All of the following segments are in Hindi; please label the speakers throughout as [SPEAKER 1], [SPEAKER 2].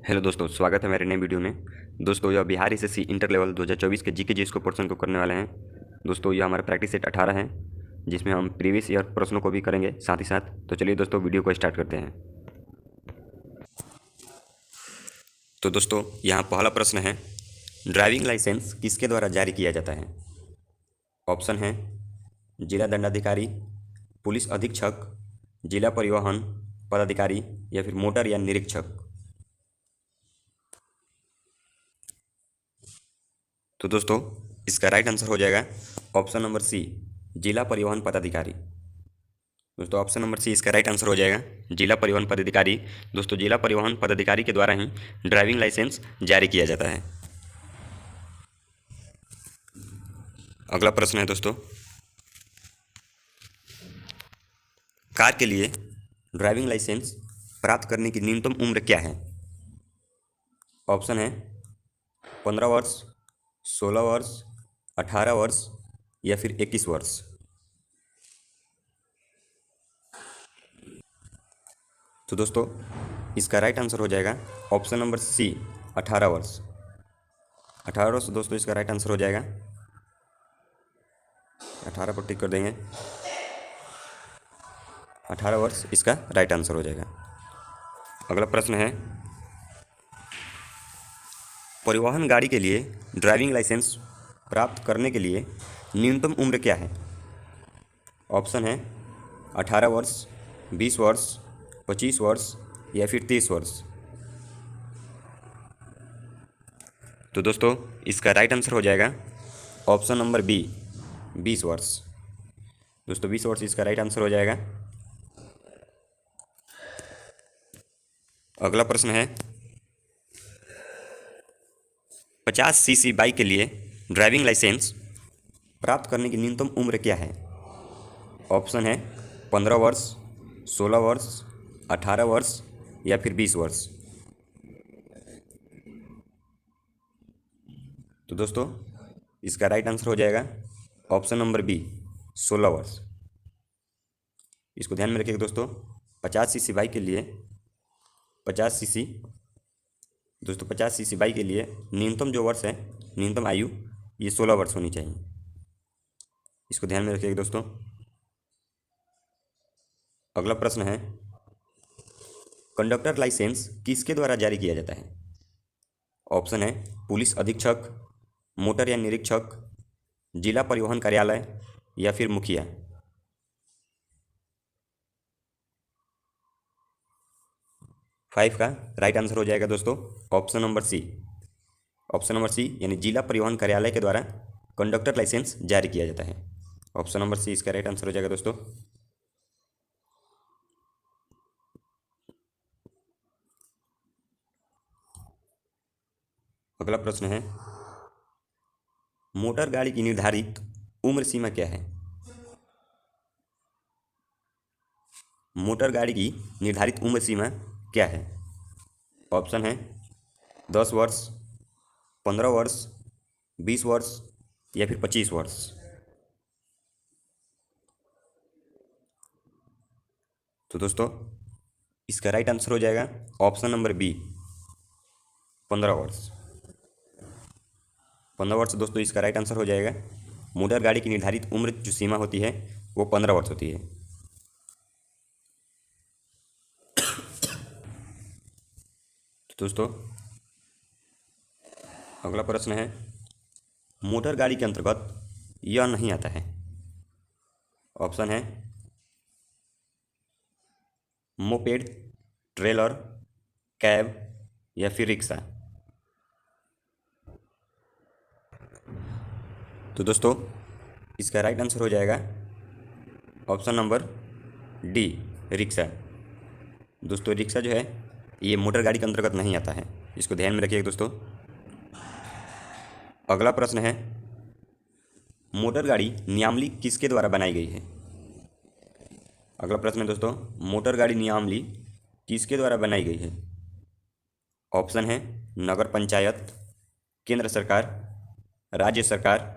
[SPEAKER 1] हेलो दोस्तों, स्वागत है मेरे नए वीडियो में। दोस्तों, यह बिहार एसएससी इंटर लेवल 2024 के जीके जीएस को पोर्शन को करने वाले हैं। दोस्तों, यह हमारा प्रैक्टिस सेट 18 है, जिसमें हम प्रीवियस ईयर प्रश्नों को भी करेंगे साथ ही साथ। तो चलिए दोस्तों, वीडियो को स्टार्ट करते हैं। तो दोस्तों, यहाँ पहला प्रश्न है, ड्राइविंग लाइसेंस किसके द्वारा जारी किया जाता है? ऑप्शन है जिला दंडाधिकारी, पुलिस अधीक्षक, जिला परिवहन पदाधिकारी या फिर मोटर या निरीक्षक। तो दोस्तों, इसका राइट आंसर हो जाएगा ऑप्शन नंबर सी, जिला परिवहन पदाधिकारी। दोस्तों, ऑप्शन नंबर सी इसका राइट आंसर हो जाएगा, जिला परिवहन पदाधिकारी। दोस्तों, जिला परिवहन पदाधिकारी के द्वारा ही ड्राइविंग लाइसेंस जारी किया जाता है। अगला प्रश्न है दोस्तों, कार के लिए ड्राइविंग लाइसेंस प्राप्त करने की न्यूनतम उम्र क्या है? ऑप्शन है 15 वर्ष, 16 वर्ष, 18 वर्ष या फिर 21 वर्ष। तो दोस्तों, इसका राइट आंसर हो जाएगा ऑप्शन नंबर सी, 18 वर्ष। 18 वर्ष दोस्तों इसका राइट आंसर हो जाएगा। 18 पर टिक कर देंगे। 18 वर्ष इसका राइट आंसर हो जाएगा। अगला प्रश्न है, परिवहन गाड़ी के लिए ड्राइविंग लाइसेंस प्राप्त करने के लिए न्यूनतम उम्र क्या है? ऑप्शन है 18 वर्ष, 20 वर्ष, 25 वर्ष या फिर 30 वर्ष। तो दोस्तों, इसका राइट आंसर हो जाएगा ऑप्शन नंबर बी, 20 वर्ष। दोस्तों, 20 वर्ष इसका राइट आंसर हो जाएगा। अगला प्रश्न है, 50 सीसी बाइक के लिए ड्राइविंग लाइसेंस प्राप्त करने की न्यूनतम उम्र क्या है? ऑप्शन है 15 वर्ष, 16 वर्ष, 18 वर्ष या फिर 20 वर्ष। तो दोस्तों, इसका राइट आंसर हो जाएगा ऑप्शन नंबर बी, 16 वर्ष। इसको ध्यान में रखिएगा दोस्तों, 50 सीसी बाइक के लिए 50 सीसी दोस्तों 50 सीसी बाइक के लिए न्यूनतम जो वर्ष है, न्यूनतम आयु, ये 16 वर्ष होनी चाहिए। इसको ध्यान में रखिएगा दोस्तों। अगला प्रश्न है, कंडक्टर लाइसेंस किसके द्वारा जारी किया जाता है? ऑप्शन है पुलिस अधीक्षक, मोटर या निरीक्षक, जिला परिवहन कार्यालय या फिर मुखिया। फाइव का राइट आंसर हो जाएगा दोस्तों option number C. Option number C यानी जिला परिवहन कार्यालय के द्वारा कंडक्टर लाइसेंस जारी किया जाता है। ऑप्शन नंबर सी इसका राइट आंसर हो जाएगा दोस्तों। अगला प्रश्न है, मोटर गाड़ी की निर्धारित उम्र सीमा क्या है? मोटर गाड़ी की निर्धारित उम्र सीमा क्या है? ऑप्शन है 10 वर्ष, 15 वर्ष, 20 वर्ष या फिर 25 वर्ष। तो दोस्तों, इसका राइट आंसर हो जाएगा ऑप्शन नंबर बी, 15 वर्ष। 15 वर्ष दोस्तों इसका राइट आंसर हो जाएगा। मोटर गाड़ी की निर्धारित उम्र जो सीमा होती है वो 15 वर्ष होती है। तो दोस्तों, अगला प्रश्न है, मोटर गाड़ी के अंतर्गत यह नहीं आता है। ऑप्शन है मोपेड, ट्रेलर, कैब या फिर रिक्शा। तो दोस्तों, इसका राइट आंसर हो जाएगा ऑप्शन नंबर डी, रिक्शा। दोस्तों, रिक्शा जो है ये मोटर गाड़ी के अंतर्गत नहीं आता है, इसको ध्यान में रखिएगा दोस्तों। अगला प्रश्न है, मोटर गाड़ी नियमावली किसके द्वारा बनाई गई है? अगला प्रश्न है दोस्तों, मोटर गाड़ी नियमावली किसके द्वारा बनाई गई है? ऑप्शन है नगर पंचायत, केंद्र सरकार, राज्य सरकार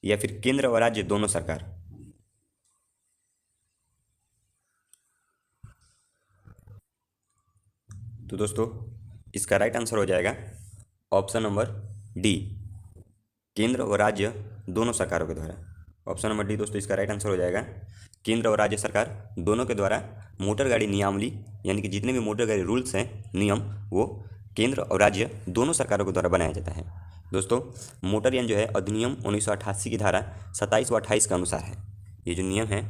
[SPEAKER 1] या फिर केंद्र व राज्य दोनों सरकार। तो दोस्तों, इसका राइट आंसर हो जाएगा ऑप्शन नंबर डी, केंद्र और राज्य दोनों सरकारों के द्वारा। ऑप्शन नंबर डी दोस्तों इसका राइट आंसर हो जाएगा, केंद्र और राज्य सरकार दोनों के द्वारा मोटर गाड़ी नियमावली, यानी कि जितने भी मोटर गाड़ी रूल्स हैं, नियम, वो केंद्र और राज्य दोनों सरकारों के द्वारा बनाया जाता है। दोस्तों मोटरयान जो है अधिनियम 1988 की धारा 27 व 28 के अनुसार है। ये जो नियम है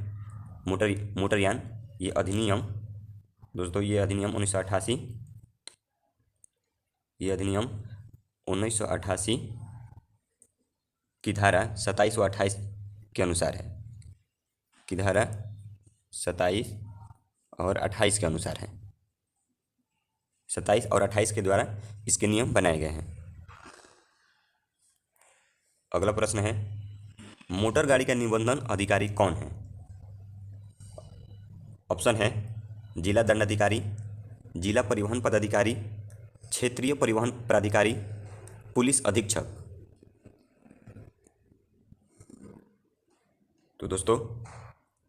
[SPEAKER 1] मोटरयान, ये अधिनियम दोस्तों, ये अधिनियम 1988, ये अधिनियम 1988 की धारा 27 व 28 के अनुसार है, की धारा 27 और 28 के अनुसार है। 27 और 28 के द्वारा इसके नियम बनाए गए हैं। अगला प्रश्न है, मोटर गाड़ी का निबंधन अधिकारी कौन है? ऑप्शन है जिला दंडाधिकारी, जिला परिवहन पदाधिकारी, क्षेत्रीय परिवहन प्राधिकारी, पुलिस अधीक्षक। तो दोस्तों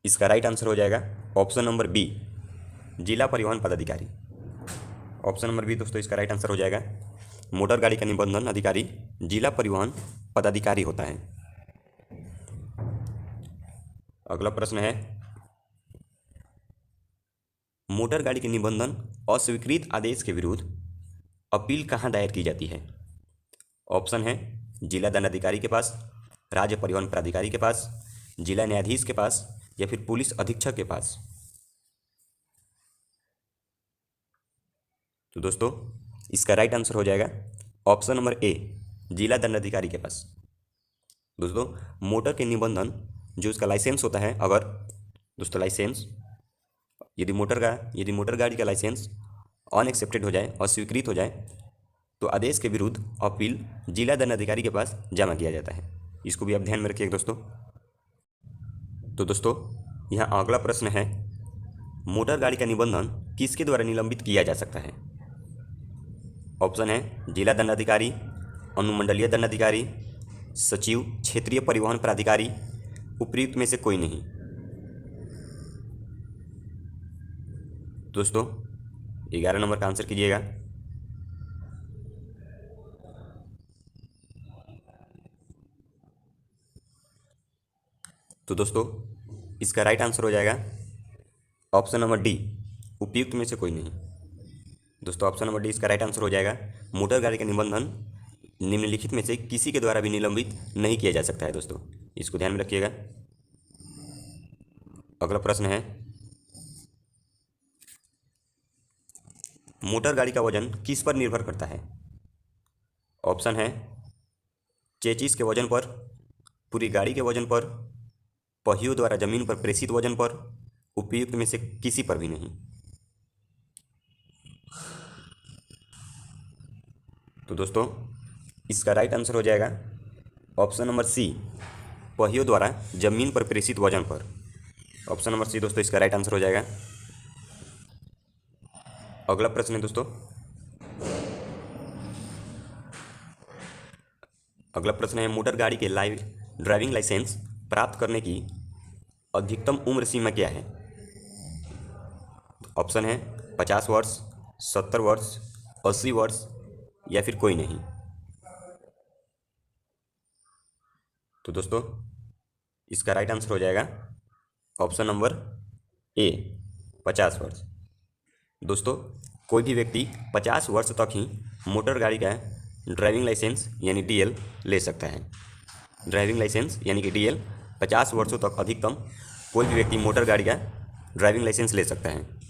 [SPEAKER 1] इसका राइट आंसर हो जाएगा ऑप्शन नंबर बी, जिला परिवहन पदाधिकारी। ऑप्शन नंबर बी दोस्तों इसका राइट आंसर हो जाएगा, मोटर गाड़ी का निबंधन अधिकारी जिला परिवहन पदाधिकारी होता है। अगला प्रश्न है, मोटर गाड़ी के निबंधन अस्वीकृत आदेश के विरुद्ध अपील कहाँ दायर की जाती है? ऑप्शन है जिला दंडाधिकारी के पास, राज्य परिवहन प्राधिकारी के पास, जिला न्यायाधीश के पास, या फिर पुलिस अधीक्षक के पास। तो दोस्तों इसका राइट आंसर हो जाएगा ऑप्शन नंबर ए, जिला दंडाधिकारी के पास। दोस्तों मोटर के निबंधन जो उसका लाइसेंस होता है, अगर दोस्तों लाइसेंस यदि मोटर गाड़ी का लाइसेंस अनएक्सेप्टेड हो जाए, अस्वीकृत हो जाए, तो आदेश के विरुद्ध अपील जिला दंडाधिकारी के पास जमा किया जाता है। इसको भी आप ध्यान में रखिए दोस्तों। तो दोस्तों यहाँ अगला प्रश्न है, मोटर गाड़ी का निबंधन किसके द्वारा निलंबित किया जा सकता है? ऑप्शन है जिला दंडाधिकारी, अनुमंडलीय दंडाधिकारी, सचिव, क्षेत्रीय परिवहन प्राधिकारी, उपयुक्त में से कोई नहीं। दोस्तों 11 नंबर का आंसर कीजिएगा। तो दोस्तों इसका राइट आंसर हो जाएगा ऑप्शन नंबर डी, उपयुक्त में से कोई नहीं। दोस्तों ऑप्शन नंबर डी इसका राइट आंसर हो जाएगा, मोटर गाड़ी का निबंधन निम्नलिखित में से किसी के द्वारा भी निलंबित नहीं किया जा सकता है। दोस्तों इसको ध्यान में रखिएगा। अगला प्रश्न है, मोटर गाड़ी का वजन किस पर निर्भर करता है? ऑप्शन है चेचिस के वजन पर, पूरी गाड़ी के वजन पर, पहियों द्वारा जमीन पर प्रेषित वजन पर, उपयुक्त में से किसी पर भी नहीं। तो दोस्तों इसका राइट आंसर हो जाएगा ऑप्शन नंबर सी, पहियों द्वारा जमीन पर प्रेषित वजन पर। ऑप्शन नंबर सी दोस्तों इसका राइट आंसर हो जाएगा। अगला प्रश्न है दोस्तों, अगला प्रश्न है, मोटर गाड़ी के ड्राइविंग लाइसेंस प्राप्त करने की अधिकतम उम्र सीमा क्या है? ऑप्शन है 50 वर्ष, 70 वर्ष, 80 वर्ष, या फिर कोई नहीं। तो दोस्तों इसका राइट आंसर हो जाएगा ऑप्शन नंबर ए, 50 वर्ष। दोस्तों कोई भी व्यक्ति 50 वर्ष तक ही मोटर गाड़ी का ड्राइविंग लाइसेंस यानी डीएल ले सकता है। ड्राइविंग लाइसेंस यानी कि डीएल 50 वर्षों तक अधिकतम कोई भी व्यक्ति मोटर गाड़ी का ड्राइविंग लाइसेंस ले सकता है।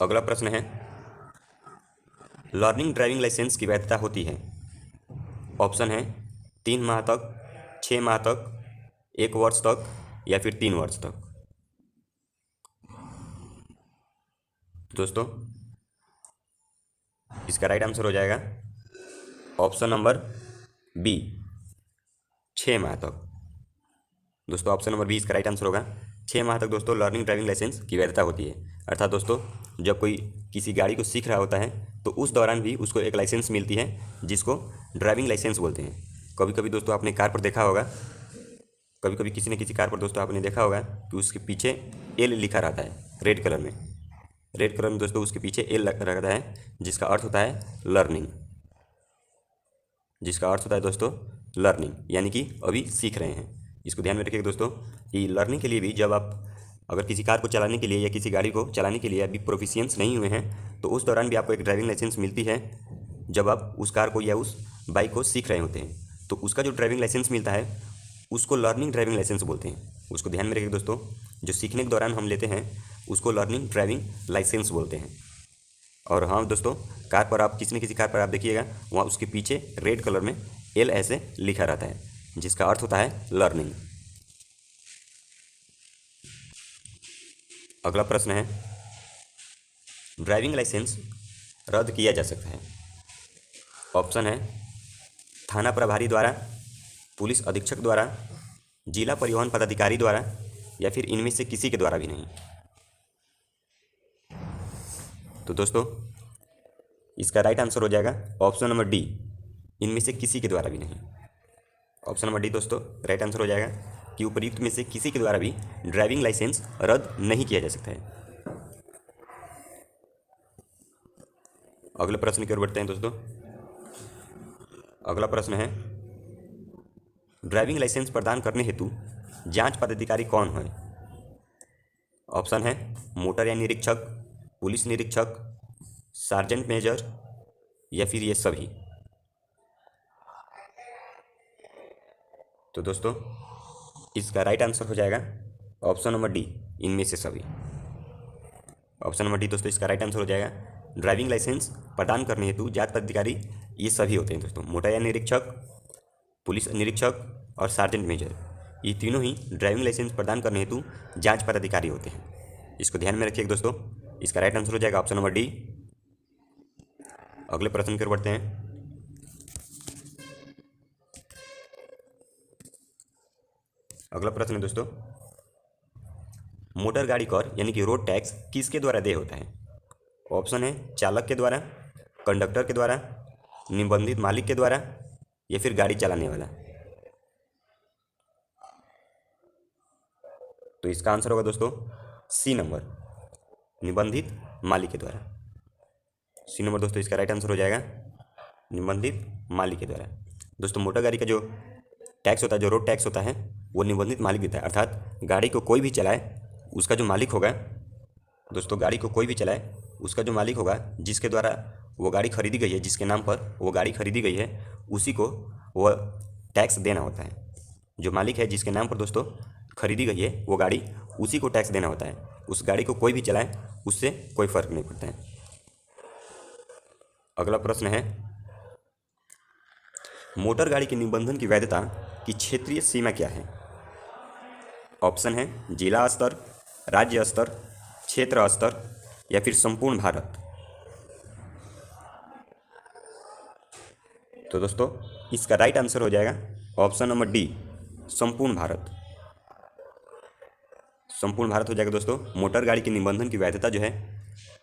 [SPEAKER 1] अगला प्रश्न है, लर्निंग ड्राइविंग लाइसेंस की वैधता होती है? ऑप्शन है 3 माह तक, 6 माह तक, 1 वर्ष तक, या फिर 3 वर्ष तक। दोस्तों इसका राइट आंसर हो जाएगा ऑप्शन नंबर बी, 6 माह तक। दोस्तों ऑप्शन नंबर बी इसका राइट आंसर होगा। 6 माह तक दोस्तों लर्निंग ड्राइविंग लाइसेंस की वैधता होती है। अर्थात दोस्तों जब कोई किसी गाड़ी को सीख रहा होता है तो उस दौरान भी उसको एक लाइसेंस मिलती है जिसको ड्राइविंग लाइसेंस बोलते हैं। कभी कभी दोस्तों आपने कार पर देखा होगा, कभी कभी किसी न किसी कार पर दोस्तों आपने देखा होगा कि उसके पीछे एल लिखा रहता है रेड कलर में। रेड कलर में दोस्तों उसके पीछे एल रहता है, जिसका अर्थ होता है लर्निंग, जिसका अर्थ होता है दोस्तों लर्निंग, यानी कि अभी सीख रहे हैं। इसको ध्यान में रखिएगा दोस्तों कि लर्निंग के लिए भी जब आप अगर किसी कार को चलाने के लिए या किसी गाड़ी को चलाने के लिए अभी प्रोफिशिएंस नहीं हुए हैं, तो उस दौरान भी आपको एक ड्राइविंग लाइसेंस मिलती है जब आप उस कार को या उस बाइक को सीख रहे होते हैं। तो उसका जो ड्राइविंग लाइसेंस मिलता है उसको लर्निंग ड्राइविंग लाइसेंस बोलते हैं। उसको ध्यान में रखिएगा दोस्तों, जो सीखने के दौरान हम लेते हैं उसको लर्निंग ड्राइविंग लाइसेंस बोलते हैं। और हाँ दोस्तों, कार पर आप किसी न किसी कार पर आप देखिएगा वहाँ उसके पीछे रेड कलर में एल ऐसे लिखा रहता है, जिसका अर्थ होता है लर्निंग। अगला प्रश्न है, ड्राइविंग लाइसेंस रद्द किया जा सकता है। ऑप्शन है थाना प्रभारी द्वारा, पुलिस अधीक्षक द्वारा, जिला परिवहन पदाधिकारी द्वारा, या फिर इनमें से किसी के द्वारा भी नहीं। तो दोस्तों इसका राइट आंसर हो जाएगा ऑप्शन नंबर डी, इनमें से किसी के द्वारा भी नहीं। ऑप्शन नंबर डी दोस्तों राइट आंसर हो जाएगा कि उपर्युक्त में से किसी के द्वारा भी ड्राइविंग लाइसेंस रद्द नहीं किया जा सकता है। अगले प्रश्न की ओर बढ़ते हैं दोस्तों। अगला प्रश्न है, ड्राइविंग लाइसेंस प्रदान करने हेतु जांच पदाधिकारी कौन है। ऑप्शन है मोटर या निरीक्षक, पुलिस निरीक्षक, सार्जेंट मेजर, या फिर ये सभी। तो दोस्तों इसका राइट आंसर हो जाएगा ऑप्शन नंबर डी, इनमें से सभी। ऑप्शन नंबर डी दोस्तों इसका राइट आंसर हो जाएगा। ड्राइविंग लाइसेंस प्रदान करने हेतु जांच पदाधिकारी ये सभी होते हैं दोस्तों, मोटर या निरीक्षक, पुलिस निरीक्षक और सार्जेंट मेजर, ये तीनों ही ड्राइविंग लाइसेंस प्रदान करने हेतु जांच पदाधिकारी होते हैं। इसको ध्यान में रखिएगा दोस्तों, इसका राइट आंसर हो जाएगा ऑप्शन नंबर डी। अगले प्रश्न की ओर बढ़ते हैं। अगला प्रश्न है दोस्तों, मोटर गाड़ी कर यानी कि रोड टैक्स किसके द्वारा देय होता है। ऑप्शन है चालक के द्वारा, कंडक्टर के द्वारा, निबंधित मालिक के द्वारा, या फिर गाड़ी चलाने वाला। तो इसका आंसर होगा दोस्तों सी नंबर, निबंधित मालिक के द्वारा। सी नंबर दोस्तों इसका राइट आंसर हो जाएगा, निबंधित मालिक के द्वारा। दोस्तों मोटर गाड़ी का जो टैक्स होता है, जो रोड टैक्स होता है, वो निबंधित मालिक देता है। अर्थात गाड़ी को कोई भी चलाए उसका जो मालिक होगा दोस्तों, गाड़ी को कोई भी चलाए उसका जो मालिक होगा, जिसके द्वारा वो गाड़ी खरीदी गई है, जिसके नाम पर वो गाड़ी खरीदी गई है, उसी को वो टैक्स देना होता है। जो मालिक है जिसके नाम पर दोस्तों खरीदी गई है वो गाड़ी, उसी को टैक्स देना होता है। उस गाड़ी को कोई भी चलाए उससे कोई फर्क नहीं पड़ता है। अगला प्रश्न है, मोटर गाड़ी के निबंधन की वैधता की क्षेत्रीय सीमा क्या है। ऑप्शन है जिला स्तर, राज्य स्तर, क्षेत्र स्तर, या फिर संपूर्ण भारत। तो दोस्तों इसका राइट आंसर हो जाएगा ऑप्शन नंबर डी, संपूर्ण भारत। संपूर्ण भारत हो जाएगा दोस्तों। मोटर गाड़ी के निबंधन की वैधता जो है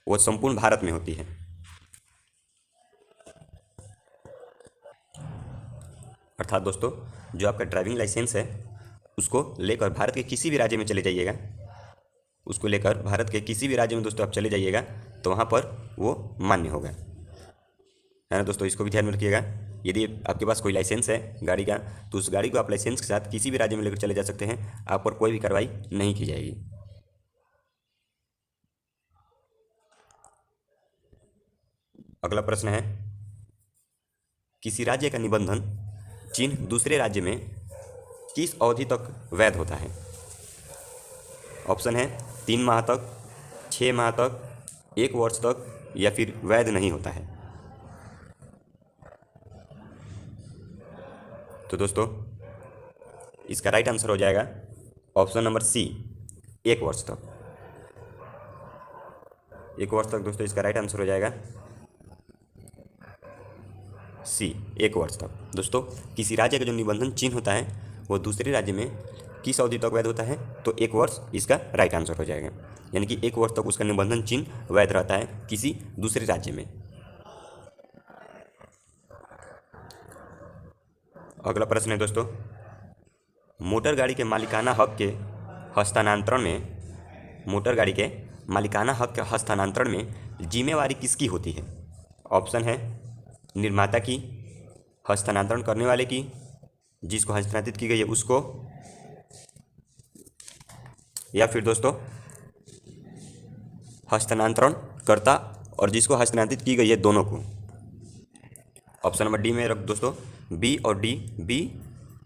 [SPEAKER 1] वो संपूर्ण भारत में होती है। अर्थात दोस्तों जो आपका ड्राइविंग लाइसेंस है उसको लेकर भारत के किसी भी राज्य में चले जाइएगा, उसको लेकर भारत के किसी भी राज्य में दोस्तों आप चले जाइएगा तो वहाँ पर वो मान्य होगा, है ना दोस्तों। इसको भी ध्यान में रखिएगा। यदि आपके पास कोई लाइसेंस है गाड़ी का, तो उस गाड़ी को आप लाइसेंस के साथ किसी भी राज्य में लेकर चले जा सकते हैं, आप पर कोई भी कार्रवाई नहीं की जाएगी। अगला प्रश्न है, किसी राज्य का निबंधन चिन्ह दूसरे राज्य में किस अवधि तक वैध होता है। ऑप्शन है 3 माह तक, 6 माह तक, 1 वर्ष तक, या फिर वैध नहीं होता है। तो दोस्तों इसका राइट आंसर हो जाएगा ऑप्शन नंबर सी, 1 वर्ष तक। 1 वर्ष तक दोस्तों इसका राइट आंसर हो जाएगा सी, 1 वर्ष तक। दोस्तों किसी राज्य का जो निबंधन चिन्ह होता है वो दूसरे राज्य में किस अवधि तक वैध होता है, तो 1 वर्ष इसका राइट आंसर हो जाएगा। यानी कि 1 वर्ष तक उसका निबंधन चिन्ह वैध रहता है किसी दूसरे राज्य में। अगला प्रश्न है दोस्तों, मोटर गाड़ी के मालिकाना हक के हस्तांतरण में मोटर गाड़ी के मालिकाना हक के हस्तांतरण में जिम्मेवारी किसकी होती है? ऑप्शन है निर्माता की, हस्तांतरण करने वाले की, जिसको हस्तांतरित की गई है उसको, या फिर दोस्तों हस्तांतरण करता और जिसको हस्तांतरित की गई है दोनों को। ऑप्शन नंबर डी में रख दोस्तों बी और डी, बी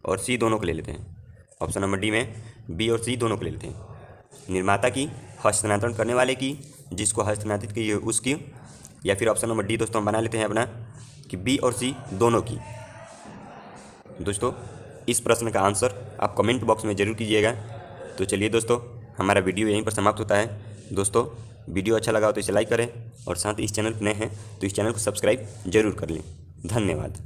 [SPEAKER 1] और सी दोनों को ले लेते हैं। ऑप्शन नंबर डी में बी और सी दोनों को ले लेते हैं। निर्माता की, हस्तांतरण करने वाले की, जिसको हस्तांतरित की है उसकी, या फिर ऑप्शन नंबर डी दोस्तों हम बना लेते हैं अपना कि बी और सी दोनों की। दोस्तों इस प्रश्न का आंसर आप कमेंट बॉक्स में ज़रूर कीजिएगा। तो चलिए दोस्तों, हमारा वीडियो यहीं पर समाप्त होता है। दोस्तों वीडियो अच्छा लगा हो तो इसे लाइक करें और साथ ही इस चैनल पर नए हैं तो इस चैनल को सब्सक्राइब जरूर कर लें। धन्यवाद।